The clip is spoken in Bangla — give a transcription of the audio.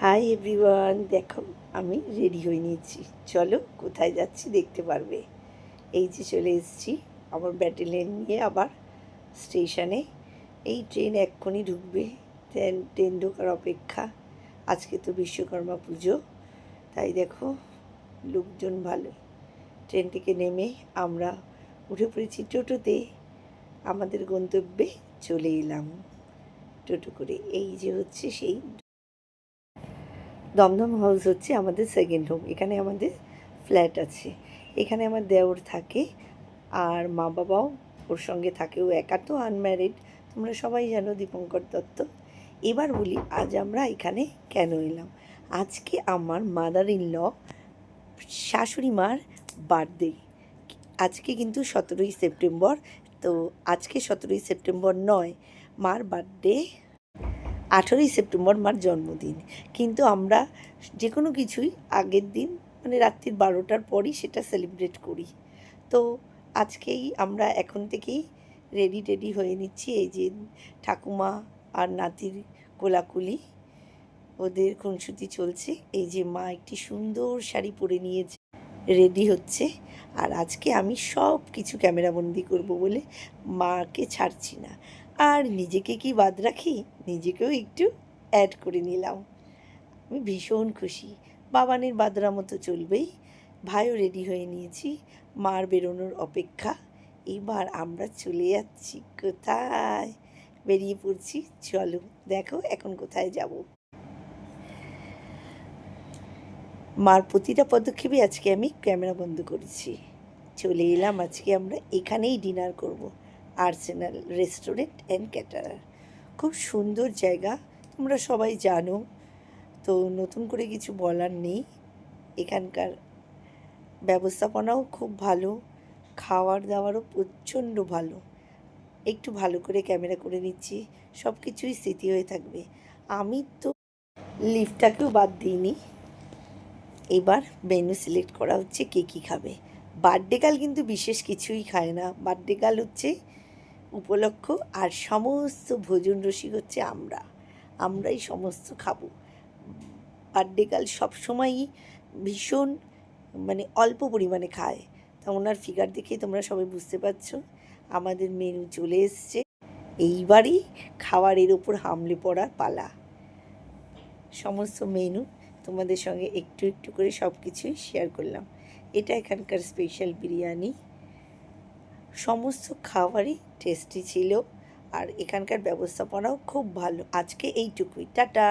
হাই এভরিওয়ান, দেখো আমি রেডি হয়ে নিয়েছি। চলো কোথায় যাচ্ছি দেখতে পারবে। এই যে চলে এসেছি আমার ব্যাটালিয়ন নিয়ে আবার স্টেশনে। এই ট্রেন এক্ষুনি ঢুকবে, ট্রেন ঢোকার অপেক্ষা। আজকে তো বিশ্বকর্মা পুজো, তাই দেখো লোকজন ভালো। ট্রেন থেকে নেমে আমরা উঠে পড়েছি টোটোতে, আমাদের গন্তব্যে চলে এলাম টোটো করে। এই যে হচ্ছে সেই দমদম হাউস, হচ্ছে আমাদের সেকেন্ড হোম। এখানে আমাদের ফ্ল্যাট আছে, এখানে আমার দেওর থাকে আর মা বাবাও ওর সঙ্গে থাকে। ও একা তো আনম্যারিড, তোমরা সবাই জানো, দীপঙ্কর দত্ত। এবার বলি আজ আমরা এখানে কেন এলাম। আজকে আমার মাদার ইন ল, শাশুড়ি মার বার্থডে। আজকে কিন্তু 17ই সেপ্টেম্বর। তো আজকে 17ই সেপ্টেম্বর নয়, মার বার্থডে 18ই সেপ্টেম্বর, মার জন্মদিন। কিন্তু আমরা যে কোনো কিছুই আগের দিন মানে রাত্রির 12টার পরই সেটা সেলিব্রেট করি। তো আজকেই আমরা এখন থেকেই রেডি হয়ে নিচ্ছি। এই যে ঠাকুমা আর নাতির কোলাকুলি, ওদের খুনসুটি চলছে। এই যে মা একটি সুন্দর শাড়ি পরে নিয়েছে, রেডি হচ্ছে। আর আজকে আমি সব কিছু ক্যামেরাবন্দি করব বলে মাকে ছাড়ছি না। আর নিজেকে কি বাদ রাখি, নিজেকেও একটু অ্যাড করে নিলাম। আমি ভীষণ খুশি। বাবানের বাদরা মতো চলবেই। ভাইও রেডি হয়ে নিয়েছি, মার বেরোনোর অপেক্ষা। এবার আমরা চলে যাচ্ছি কোথায়, বেরিয়ে পড়ছি। চলো দেখো এখন কোথায় যাব। মার প্রতিটা পদক্ষেপে আজকে আমি ক্যামেরা বন্ধ করেছি। চলে এলাম, আজকে আমরা এখানেই ডিনার করব, আর্সেনাল রেস্টুরেন্ট অ্যান্ড ক্যাটারার। খুব সুন্দর জায়গা, তোমরা সবাই জানো, তো নতুন করে কিছু বলার নেই। এখানকার ব্যবস্থাপনাও খুব ভালো, খাওয়ার দাওয়ারও প্রচণ্ড ভালো। একটু ভালো করে ক্যামেরা করে নিচ্ছি, সব কিছুই স্মৃতি হয়ে থাকবে। আমি তো লিফটটাকেও বাদ দিইনি। এবার মেনু সিলেক্ট করা হচ্ছে, কে কী খাবে। বার্থডে গার্ল কিন্তু বিশেষ কিছুই খায় না, বার্থডে গার্ল হচ্ছে উপলক্ষ, আর সমস্ত ভোজন রসিক হচ্ছে আমরাই সমস্ত খাবো। বার্থডে গার্ল সবসময়ই ভীষণ মানে অল্প পরিমাণে খায়, তা ওনার ফিগার দেখেই তোমরা সবাই বুঝতে পারছো। আমাদের মেনু চলে এসছে, এইবারই খাবারের ওপর হামলে পড়ার পালা। সমস্ত মেনু তোমাদের সঙ্গে একটু একটু করে সব কিছুই শেয়ার করলাম। এটা এখানকার স্পেশাল বিরিয়ানি। সমস্ত খাবারই টেস্টি ছিল, আর এখানকার ব্যবস্থাপনাও খুব ভালো। আজকে এইটুকুই, টাটা।